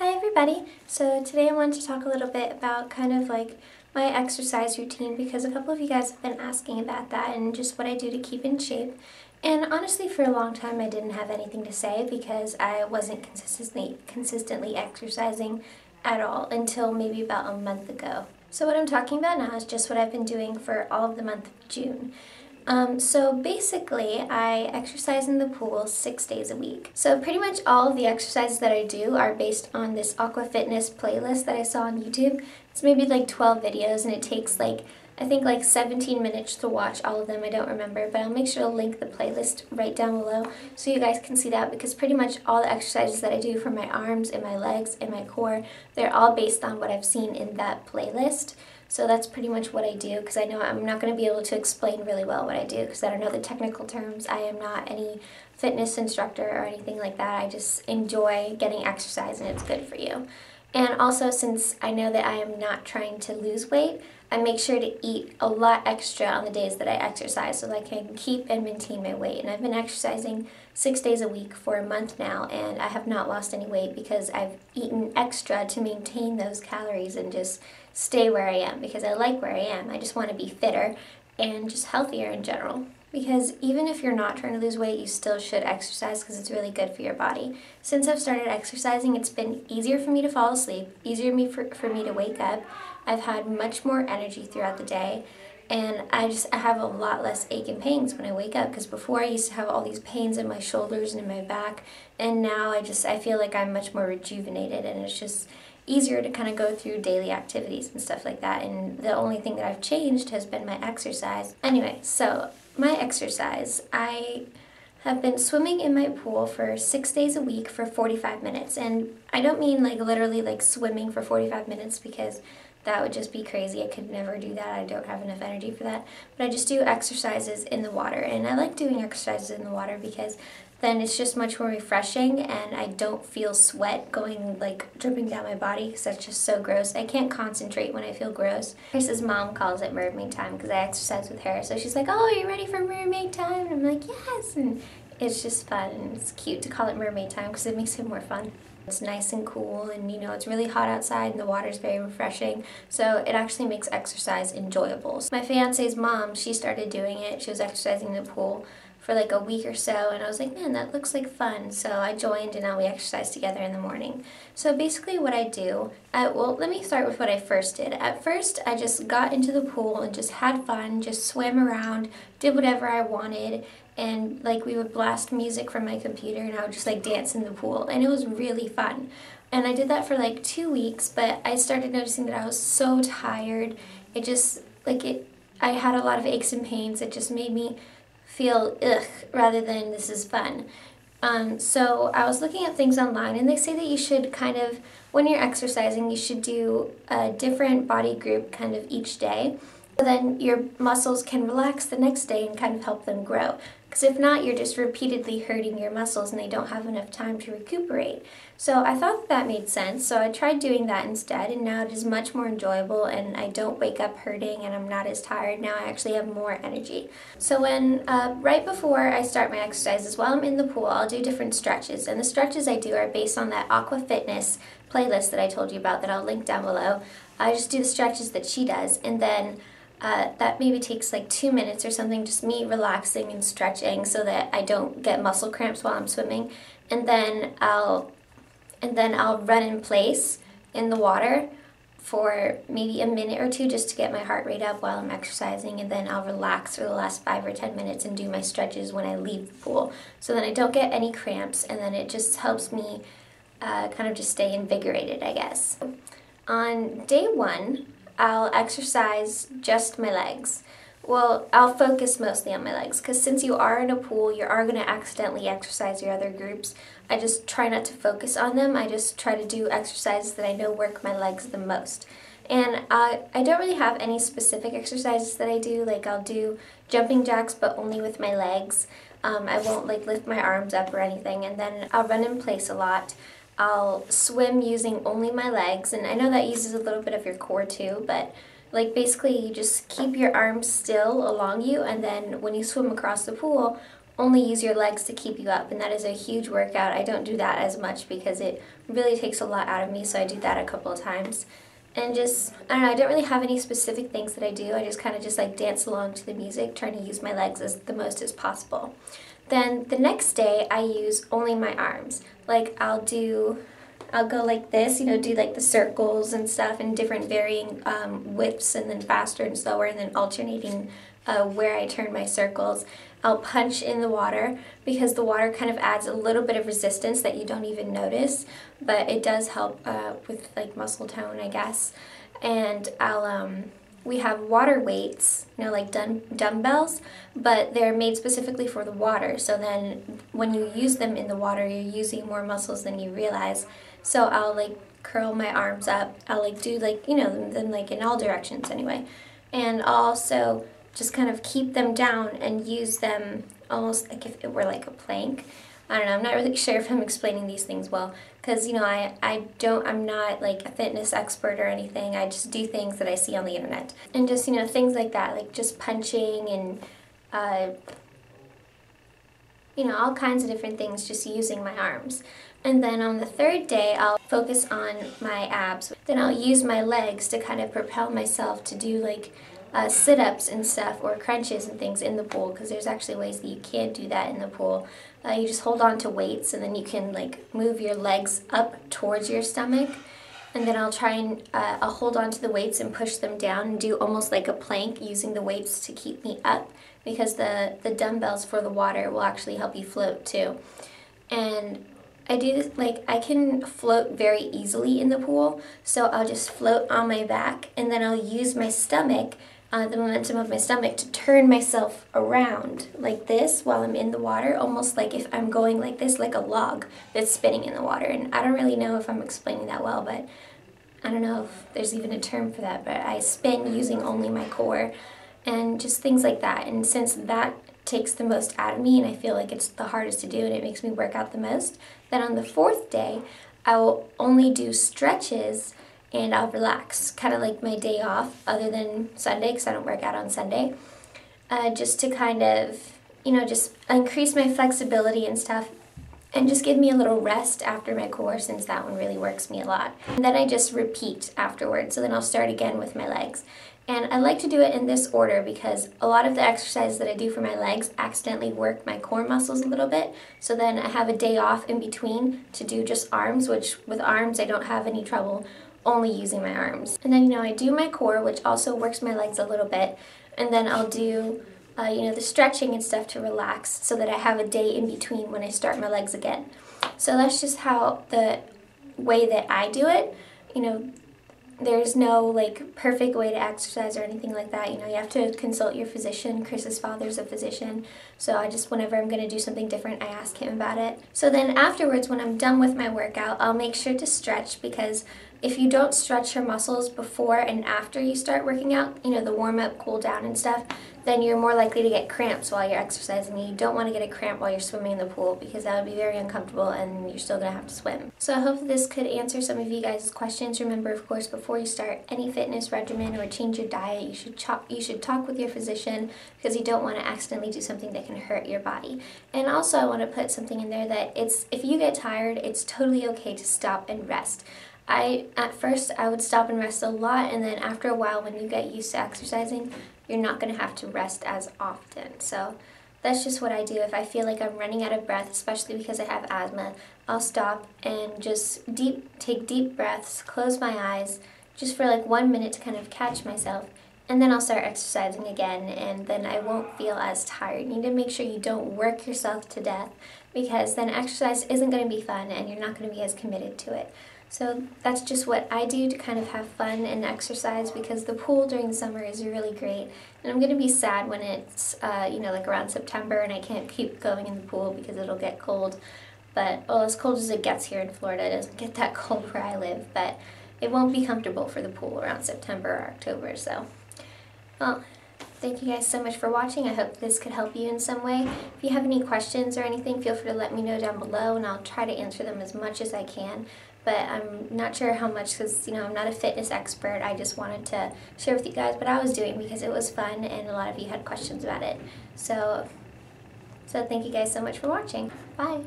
Hi everybody! So today I wanted to talk a little bit about kind of like my exercise routine because a couple of you guys have been asking about that and just what I do to keep in shape. And honestly, for a long time I didn't have anything to say because I wasn't consistently exercising at all until maybe about a month ago. So what I'm talking about now is just what I've been doing for all of the month of June. So basically, I exercise in the pool 6 days a week. So pretty much all of the exercises that I do are based on this Aqua Fitness playlist that I saw on YouTube. It's maybe like 12 videos and it takes like, I think like 17 minutes to watch all of them. I don't remember, but I'll make sure to link the playlist right down below so you guys can see that, because pretty much all the exercises that I do for my arms and my legs and my core, they're all based on what I've seen in that playlist. So that's pretty much what I do, because I know I'm not going to be able to explain really well what I do because I don't know the technical terms. I am not any fitness instructor or anything like that. I just enjoy getting exercise and it's good for you. And also, since I know that I am not trying to lose weight, I make sure to eat a lot extra on the days that I exercise so that I can keep and maintain my weight. And I've been exercising 6 days a week for a month now, and I have not lost any weight because I've eaten extra to maintain those calories and just stay where I am, because I like where I am. I just want to be fitter and just healthier in general. Because even if you're not trying to lose weight, you still should exercise because it's really good for your body. Since I've started exercising, it's been easier for me to fall asleep, easier for me to wake up. I've had much more energy throughout the day, and I have a lot less ache and pains when I wake up, because before I used to have all these pains in my shoulders and in my back, and now I feel like I'm much more rejuvenated, and it's just easier to kind of go through daily activities and stuff like that. And the only thing that I've changed has been my exercise. Anyway, so my exercise, I have been swimming in my pool for 6 days a week for 45 minutes. And I don't mean like literally like swimming for 45 minutes, because that would just be crazy. I could never do that. I don't have enough energy for that. But I just do exercises in the water. And I like doing exercises in the water because then it's just much more refreshing and I don't feel sweat going like dripping down my body, because that's just so gross. I can't concentrate when I feel gross. Chris's mom calls it mermaid time because I exercise with her. So she's like, "Oh, are you ready for mermaid time?" And I'm like, "Yes." And it's just fun and it's cute to call it mermaid time because it makes it more fun. It's nice and cool, and you know, it's really hot outside and the water's very refreshing, so it actually makes exercise enjoyable. My fiance's mom, she started doing it. She was exercising in the pool for like a week or so, and I was like, man, that looks like fun. So I joined, and now we exercise together in the morning. So basically what I do, well, let me start with what I first did. At first, I just got into the pool and just had fun, just swam around, did whatever I wanted, and like we would blast music from my computer and I would just like dance in the pool, and it was really fun. And I did that for like 2 weeks, but I started noticing that I was so tired. It just, I had a lot of aches and pains. It just made me feel ugh rather than this is fun. So I was looking at things online, and they say that you should kind of, when you're exercising, you should do a different body group kind of each day. So then your muscles can relax the next day and kind of help them grow. Because if not, you're just repeatedly hurting your muscles and they don't have enough time to recuperate. So I thought that made sense, so I tried doing that instead, and now it is much more enjoyable and I don't wake up hurting and I'm not as tired. Now I actually have more energy. So when, right before I start my exercises, while I'm in the pool, I'll do different stretches. And the stretches I do are based on that Aqua Fitness playlist that I told you about that I'll link down below. I just do the stretches that she does, and then that maybe takes like 2 minutes or something, just me relaxing and stretching so that I don't get muscle cramps while I'm swimming. And then I'll run in place in the water for maybe a minute or two just to get my heart rate up while I'm exercising, and then I'll relax for the last 5 or 10 minutes and do my stretches when I leave the pool. So then I don't get any cramps, and then it just helps me kind of just stay invigorated, I guess. On day 1, I'll exercise just my legs. Well, I'll focus mostly on my legs, because since you are in a pool, you are going to accidentally exercise your other groups. I just try not to focus on them. I just try to do exercises that I know work my legs the most. And I don't really have any specific exercises that I do. Like, I'll do jumping jacks, but only with my legs. I won't like lift my arms up or anything. And then I'll run in place a lot. I'll swim using only my legs, and I know that uses a little bit of your core too, but like basically you just keep your arms still along you, and then when you swim across the pool, only use your legs to keep you up, and that is a huge workout. I don't do that as much because it really takes a lot out of me, so I do that a couple of times. And just, I don't know, I don't really have any specific things that I do. I just kind of just like dance along to the music, trying to use my legs as the most as possible. Then the next day I use only my arms. Like I'll go like this, you know, do like the circles and stuff and different varying widths, and then faster and slower, and then alternating where I turn my circles. I'll punch in the water because the water kind of adds a little bit of resistance that you don't even notice, but it does help with like muscle tone, I guess. And we have water weights, you know, like dumbbells, but they're made specifically for the water. So then when you use them in the water, you're using more muscles than you realize. So I'll like curl my arms up. I'll like do like, you know, them like in all directions anyway. And I'll also just kind of keep them down and use them almost like if it were like a plank. I don't know, I'm not really sure if I'm explaining these things well, because, you know, I'm not like a fitness expert or anything. I just do things that I see on the internet. And just, you know, things like that, like just punching and, you know, all kinds of different things just using my arms. And then on the third day, I'll focus on my abs. Then I'll use my legs to kind of propel myself to do like sit-ups and stuff, or crunches and things in the pool, because there's actually ways that you can do that in the pool. You just hold on to weights, and then you can like move your legs up towards your stomach, and then I'll try and I'll hold on to the weights and push them down and do almost like a plank using the weights to keep me up, because the dumbbells for the water will actually help you float too. And I do this, like, I can float very easily in the pool, so I'll just float on my back, and then I'll use my stomach, the momentum of my stomach, to turn myself around like this while I'm in the water, almost like if I'm going like this, like a log that's spinning in the water. And I don't really know if I'm explaining that well, but I don't know if there's even a term for that, but I spin using only my core and just things like that. And since that takes the most out of me, and I feel like it's the hardest to do and it makes me work out the most, then on the fourth day I will only do stretches and I'll relax, kind of like my day off, other than Sunday, because I don't work out on Sunday, just to kind of, you know, just increase my flexibility and stuff, and just give me a little rest after my core, since that one really works me a lot. And then I just repeat afterwards, so then I'll start again with my legs. And I like to do it in this order because a lot of the exercises that I do for my legs accidentally work my core muscles a little bit, so then I have a day off in between to do just arms, which with arms I don't have any trouble only using my arms. And then, you know, I do my core, which also works my legs a little bit, and then I'll do you know, the stretching and stuff to relax, so that I have a day in between when I start my legs again. So that's just how the way that I do it. You know, there's no like perfect way to exercise or anything like that. You know, you have to consult your physician. Chris's father's a physician, so I just, whenever I'm going to do something different, I ask him about it. So then afterwards, when I'm done with my workout, I'll make sure to stretch, because if you don't stretch your muscles before and after you start working out, you know, the warm-up, cool down and stuff, then you're more likely to get cramps while you're exercising. You don't want to get a cramp while you're swimming in the pool, because that would be very uncomfortable and you're still going to have to swim. So I hope this could answer some of you guys' questions. Remember, of course, before you start any fitness regimen or change your diet, you should talk with your physician, because you don't want to accidentally do something that can hurt your body. And also, I want to put something in there that if you get tired, it's totally okay to stop and rest. At first, I would stop and rest a lot, and then after a while, when you get used to exercising, you're not going to have to rest as often. So that's just what I do. If I feel like I'm running out of breath, especially because I have asthma, I'll stop and just take deep breaths, close my eyes, just for like 1 minute to kind of catch myself, and then I'll start exercising again, and then I won't feel as tired. You need to make sure you don't work yourself to death, because then exercise isn't going to be fun and you're not going to be as committed to it. So that's just what I do to kind of have fun and exercise, because the pool during the summer is really great. And I'm going to be sad when it's, you know, like around September and I can't keep going in the pool because it'll get cold. But, well, as cold as it gets here in Florida, it doesn't get that cold where I live. But it won't be comfortable for the pool around September or October. So, well, thank you guys so much for watching. I hope this could help you in some way. If you have any questions or anything, feel free to let me know down below, and I'll try to answer them as much as I can. But I'm not sure how much, because, you know, I'm not a fitness expert. I just wanted to share with you guys what I was doing because it was fun and a lot of you had questions about it. So So thank you guys so much for watching. Bye!